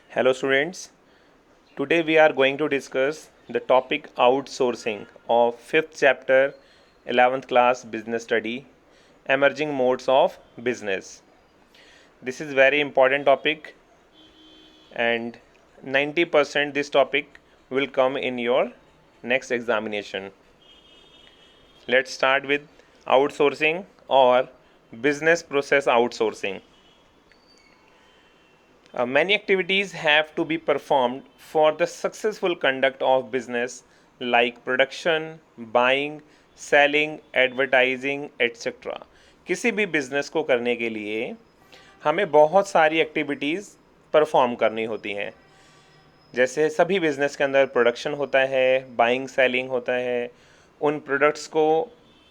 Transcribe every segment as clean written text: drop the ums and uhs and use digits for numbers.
Hello students, today we are going to discuss the topic outsourcing of 5th chapter 11th class business study emerging modes of business. This is very important topic and 90% this topic will come in your next examination. Let's start with outsourcing or business process outsourcing. Many activities have to be performed for the successful conduct of business like production, buying, selling, advertising, etc. किसी भी business को करने के लिए हमें बहुत सारी activities perform करनी होती हैं। जैसे सभी बिजनेस के अंदर प्रोडक्शन होता है, बाइंग सेलिंग होता है, उन प्रोडक्ट्स को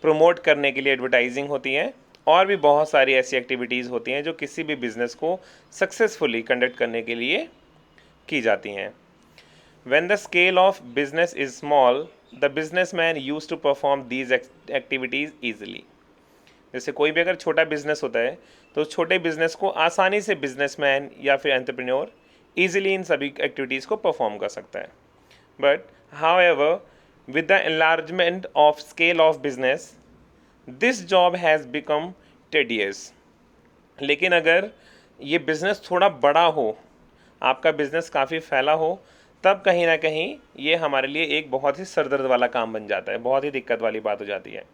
प्रमोट करने के लिए एडवर्टाइजिंग होती है और भी बहुत सारी ऐसी एक्टिविटीज़ होती हैं जो किसी भी बिज़नेस को सक्सेसफुली कंडक्ट करने के लिए की जाती हैं। When the scale of business is small, the businessman used to perform these activities easily. जैसे कोई भी अगर छोटा बिजनेस होता है तो छोटे बिजनेस को आसानी से बिजनेसमैन या फिर एंटरप्रेन्योर ईजिली इन सभी एक्टिविटीज़ को परफॉर्म कर सकता है। But however with the enlargement of scale of business this job has become tedious. लेकिन अगर ये बिज़नेस थोड़ा बड़ा हो, आपका बिज़नेस काफ़ी फैला हो, तब कहीं ना कहीं ये हमारे लिए एक बहुत ही सरदर्द वाला काम बन जाता है, बहुत ही दिक्कत वाली बात हो जाती है।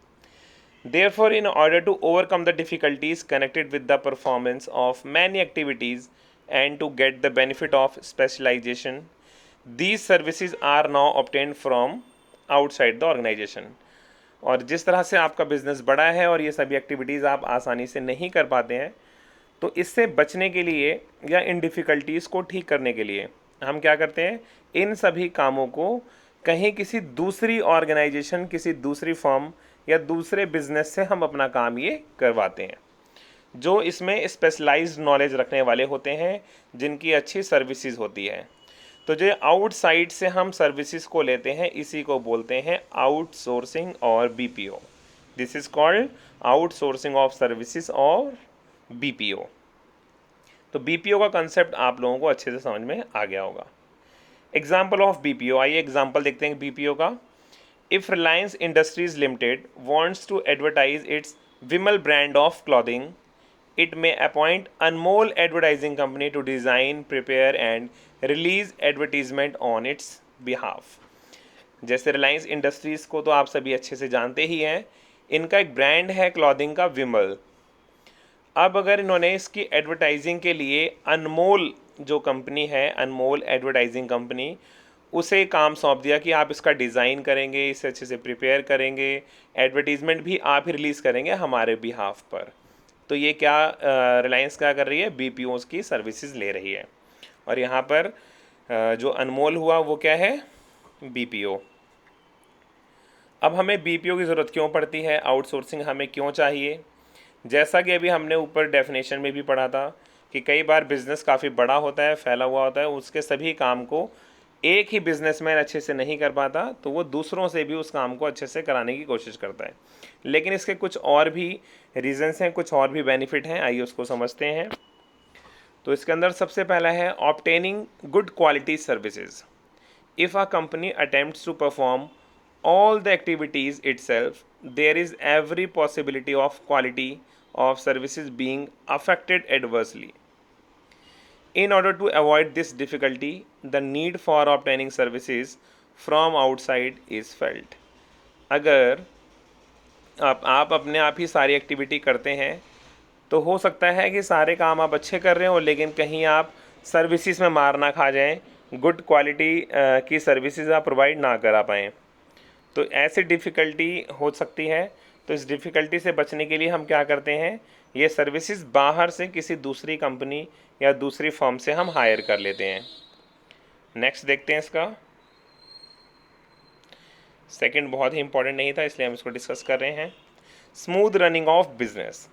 Therefore, in order to overcome the difficulties connected with the performance of many activities and to get the benefit of specialization, these services are now obtained from outside the organization. और जिस तरह से आपका बिजनेस बड़ा है और ये सभी एक्टिविटीज़ आप आसानी से नहीं कर पाते हैं, तो इससे बचने के लिए या इन डिफ़िकल्टीज़ को ठीक करने के लिए हम क्या करते हैं, इन सभी कामों को कहीं किसी दूसरी ऑर्गेनाइजेशन, किसी दूसरी फर्म या दूसरे बिजनेस से हम अपना काम ये करवाते हैं, जो इसमें स्पेशलाइज्ड नॉलेज रखने वाले होते हैं, जिनकी अच्छी सर्विसेज होती है। तो जो आउटसाइड से हम सर्विसेज को लेते हैं, इसी को बोलते हैं आउटसोर्सिंग और BPO. This is called outsourcing of services और बीपीओ। तो बीपीओ का कंसेप्ट आप लोगों को अच्छे से समझ में आ गया होगा। एग्जाम्पल ऑफ बीपीओ, आइए एग्जाम्पल देखते हैं बीपीओ का। If Reliance Industries Limited wants to advertise its Vimal brand of clothing, it may appoint Anmol Advertising Company to design, prepare and release advertisement on its behalf. जैसे Reliance industries को तो आप सभी अच्छे से जानते ही हैं, इनका एक ब्रांड है क्लॉथिंग का विमल। अब अगर इन्होंने इसकी एडवर्टाइजिंग के लिए अनमोल जो कंपनी है, अनमोल एडवर्टाइजिंग कंपनी, उसे काम सौंप दिया कि आप इसका डिज़ाइन करेंगे, इसे अच्छे से प्रिपेयर करेंगे, एडवर्टीज़मेंट भी आप ही रिलीज़ करेंगे हमारे बिहाफ पर। तो ये क्या रिलायंस क्या कर रही है, बीपीओज़ की सर्विसेज ले रही है। और यहाँ पर जो अनमोल हुआ वो क्या है, बीपीओ। अब हमें बीपीओ की ज़रूरत क्यों पड़ती है, आउटसोर्सिंग हमें क्यों चाहिए? जैसा कि अभी हमने ऊपर डेफिनेशन में भी पढ़ा था कि कई बार बिज़नेस काफ़ी बड़ा होता है, फैला हुआ होता है, उसके सभी काम को एक ही बिजनेसमैन अच्छे से नहीं कर पाता, तो वो दूसरों से भी उस काम को अच्छे से कराने की कोशिश करता है। लेकिन इसके कुछ और भी रीजंस हैं, कुछ और भी बेनिफिट हैं, आइए उसको समझते हैं। तो इसके अंदर सबसे पहला है obtaining good quality services. If a company attempts to perform all the activities itself, there is every possibility of quality of services being affected adversely. In order to avoid this difficulty, the need for obtaining services from outside is felt. अगर आप अपने आप ही सारी activity करते हैं, तो हो सकता है कि सारे काम आप अच्छे कर रहे हो, लेकिन कहीं आप सर्विसेज में मार ना खा जाएं, गुड क्वालिटी की सर्विसेज आप प्रोवाइड ना करा पाएँ। तो ऐसी डिफ़िकल्टी हो सकती है। तो इस डिफ़िकल्टी से बचने के लिए हम क्या करते हैं, ये सर्विसेज बाहर से किसी दूसरी कंपनी या दूसरी फर्म से हम हायर कर लेते हैं। नेक्स्ट देखते हैं इसका। सेकंड बहुत ही इंपॉर्टेंट नहीं था, इसलिए हम इसको डिस्कस कर रहे हैं। Smooth running of business.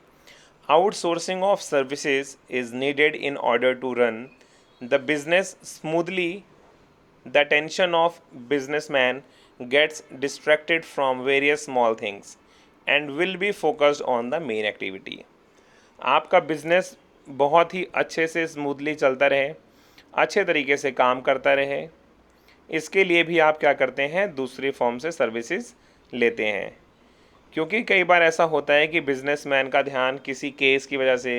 Outsourcing of services is needed in order to run the business smoothly. The tension of businessman gets distracted from various small things and will be focused on the main activity. आपका business बहुत ही अच्छे से smoothly चलता रहे अच्छे तरीके से काम करता रहे, इसके लिए भी आप क्या करते हैं, दूसरी फॉर्म से सर्विसेज लेते हैं। क्योंकि कई बार ऐसा होता है कि बिजनेसमैन का ध्यान किसी केस की वजह से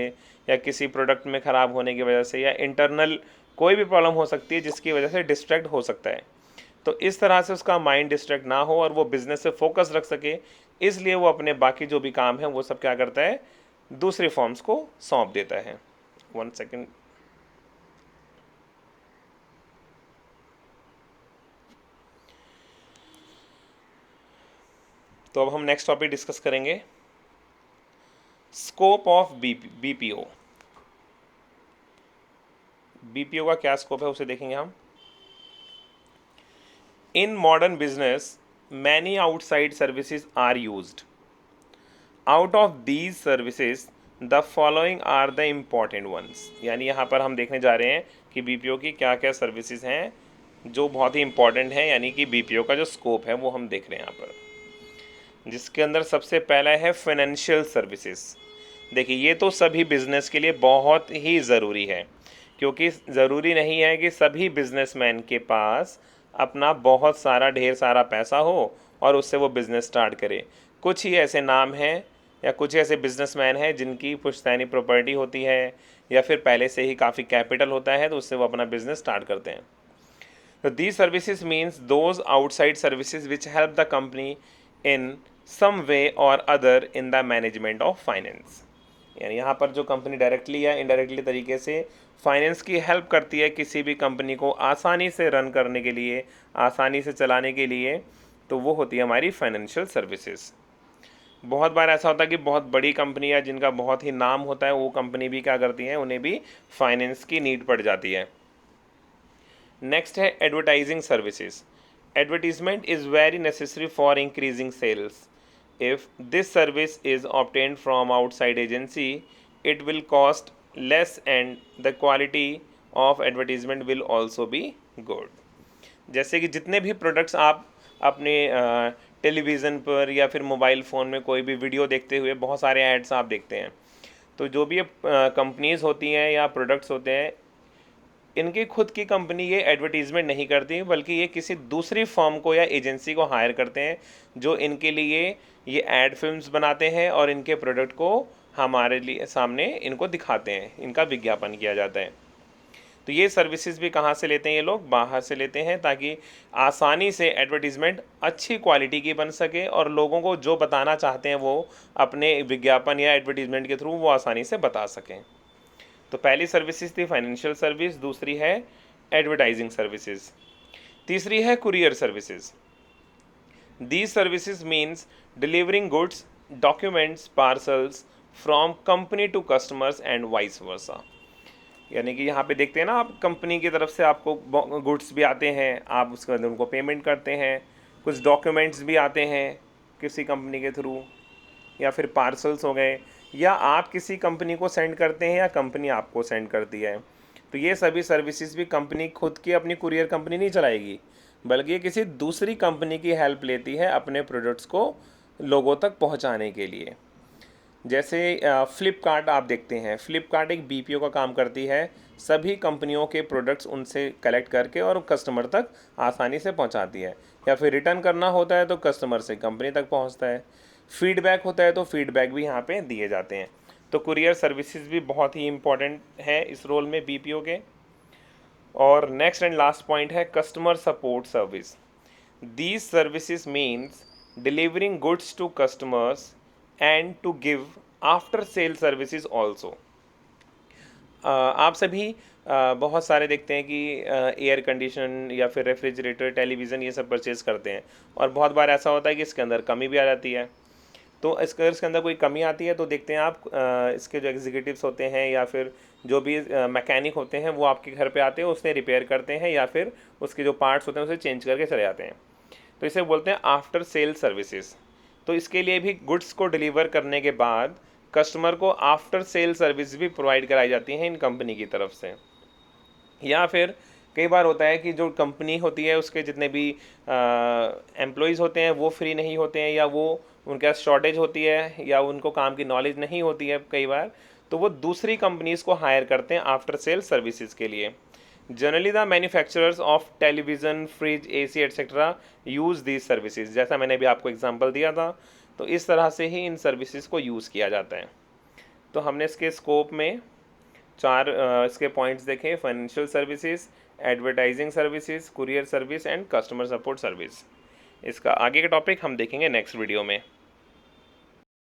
या किसी प्रोडक्ट में ख़राब होने की वजह से या इंटरनल कोई भी प्रॉब्लम हो सकती है जिसकी वजह से डिस्ट्रैक्ट हो सकता है। तो इस तरह से उसका माइंड डिस्ट्रैक्ट ना हो और वो बिजनेस से फोकस रख सके, इसलिए वो अपने बाकी जो भी काम है वो सब क्या करता है, दूसरे फॉर्म्स को सौंप देता है। 1 सेकेंड। तो अब हम नेक्स्ट टॉपिक डिस्कस करेंगे, स्कोप ऑफ बीपीओ। बीपीओ का क्या स्कोप है उसे देखेंगे हम। In modern business many outside services are used. Out of these services the following are the important ones. यानी यहाँ पर हम देखने जा रहे हैं कि बीपीओ की क्या क्या सर्विसेज हैं जो बहुत ही इंपॉर्टेंट हैं, यानी कि बीपीओ का जो स्कोप है वो हम देख रहे हैं यहाँ पर, जिसके अंदर सबसे पहला है फाइनेंशियल सर्विसेज। देखिए ये तो सभी बिजनेस के लिए बहुत ही ज़रूरी है, क्योंकि ज़रूरी नहीं है कि सभी बिजनेसमैन के पास अपना बहुत सारा ढेर सारा पैसा हो और उससे वो बिज़नेस स्टार्ट करे। कुछ ही ऐसे नाम हैं या कुछ ऐसे बिजनेसमैन हैं जिनकी पुश्तैनी प्रॉपर्टी होती है या फिर पहले से ही काफ़ी कैपिटल होता है, तो उससे वो अपना बिजनेस स्टार्ट करते हैं। तो these services means those outside services which help the company in some way or other in the management of finance। यानी यहाँ पर जो कंपनी डायरेक्टली या इनडायरेक्टली तरीके से फाइनेंस की हेल्प करती है किसी भी कंपनी को आसानी से रन करने के लिए, आसानी से चलाने के लिए, तो वो होती है हमारी फाइनेंशियल सर्विसेज। बहुत बार ऐसा होता है कि बहुत बड़ी कंपनी है जिनका बहुत ही नाम होता है, वो कंपनी भी क्या करती हैं, उन्हें भी फाइनेंस की नीड पड़ जाती है। नेक्स्ट है advertising services. Advertisement is very necessary for increasing sales. If this service is obtained from outside agency it will cost less and the quality of advertisement will also be good. जैसे कि जितने भी products आप अपने television पर या फिर mobile phone में कोई भी वीडियो देखते हुए बहुत सारे एड्स आप देखते हैं, तो जो भी कंपनीज़ होती हैं या प्रोडक्ट्स होते हैं, इनकी खुद की कंपनी ये एडवर्टीज़मेंट नहीं करती, बल्कि ये किसी दूसरी फर्म को या एजेंसी को हायर करते हैं जो इनके लिए ये एड फिल्म्स बनाते हैं और इनके प्रोडक्ट को हमारे लिए सामने इनको दिखाते हैं, इनका विज्ञापन किया जाता है। तो ये सर्विसेज भी कहाँ से लेते हैं, ये लोग बाहर से लेते हैं, ताकि आसानी से एडवर्टीज़मेंट अच्छी क्वालिटी की बन सके और लोगों को जो बताना चाहते हैं वो अपने विज्ञापन या एडवर्टीज़मेंट के थ्रू वो आसानी से बता सकें। तो पहली सर्विसेज थी फाइनेंशियल सर्विस, दूसरी है एडवर्टाइजिंग सर्विसेज, तीसरी है courier services. These services means delivering goods, documents, parcels from company to customers and vice versa. यानी कि यहाँ पे देखते हैं ना आप, कंपनी की तरफ से आपको गुड्स भी आते हैं, आप उसके बाद उनको पेमेंट करते हैं, कुछ डॉक्यूमेंट्स भी आते हैं किसी कंपनी के थ्रू, या फिर पार्सल्स हो गए, या आप किसी कंपनी को सेंड करते हैं या कंपनी आपको सेंड करती है। तो ये सभी सर्विसेज भी कंपनी खुद की अपनी कुरियर कंपनी नहीं चलाएगी, बल्कि ये किसी दूसरी कंपनी की हेल्प लेती है अपने प्रोडक्ट्स को लोगों तक पहुंचाने के लिए। जैसे फ़्लिपकार्ट आप देखते हैं, फ़्लिपकार्ट एक बीपीओ का काम करती है, सभी कंपनियों के प्रोडक्ट्स उनसे कलेक्ट करके और कस्टमर तक आसानी से पहुंचाती है, या फिर रिटर्न करना होता है तो कस्टमर से कंपनी तक पहुंचता है, फीडबैक होता है तो फीडबैक भी यहाँ पे दिए जाते हैं। तो कुरियर सर्विसेज भी बहुत ही इंपॉर्टेंट है इस रोल में बीपीओ के। और नेक्स्ट एंड लास्ट पॉइंट है customer support service. These services means delivering goods to customers and to give after sale services also. आप सभी बहुत सारे देखते हैं कि एयर कंडीशन या फिर रेफ्रिजरेटर, टेलीविज़न, ये सब परचेज़ करते हैं, और बहुत बार ऐसा होता है कि इसके अंदर कमी भी आ जाती है। तो इसके अंदर कोई कमी आती है तो देखते हैं आप, इसके जो एग्जीक्यूटिव्स होते हैं या फिर जो भी मैकेनिक होते हैं वो आपके घर पे आते हैं, उसने रिपेयर करते हैं या फिर उसके जो पार्ट्स होते हैं उसे चेंज करके चले जाते हैं। तो इसे बोलते हैं आफ्टर सेल सर्विसेज। तो इसके लिए भी गुड्स को डिलीवर करने के बाद कस्टमर को आफ्टर सेल सर्विस भी प्रोवाइड कराई जाती हैं इन कंपनी की तरफ से। या फिर कई बार होता है कि जो कंपनी होती है उसके जितने भी एम्प्लॉयज़ होते हैं वो फ्री नहीं होते हैं, या वो उनके पास शॉर्टेज होती है, या उनको काम की नॉलेज नहीं होती है कई बार, तो वो दूसरी कंपनीज़ को हायर करते हैं आफ्टर सेल सर्विसेज के लिए। Generally the manufacturers of television, fridge, AC etcetera use these services. जैसा मैंने भी आपको एग्जांपल दिया था, तो इस तरह से ही इन सर्विसेज को यूज़ किया जाता है। तो हमने इसके स्कोप में चार इसके पॉइंट्स देखे: financial services, advertising services, courier service and customer support service. इसका आगे का टॉपिक हम देखेंगे नेक्स्ट वीडियो में।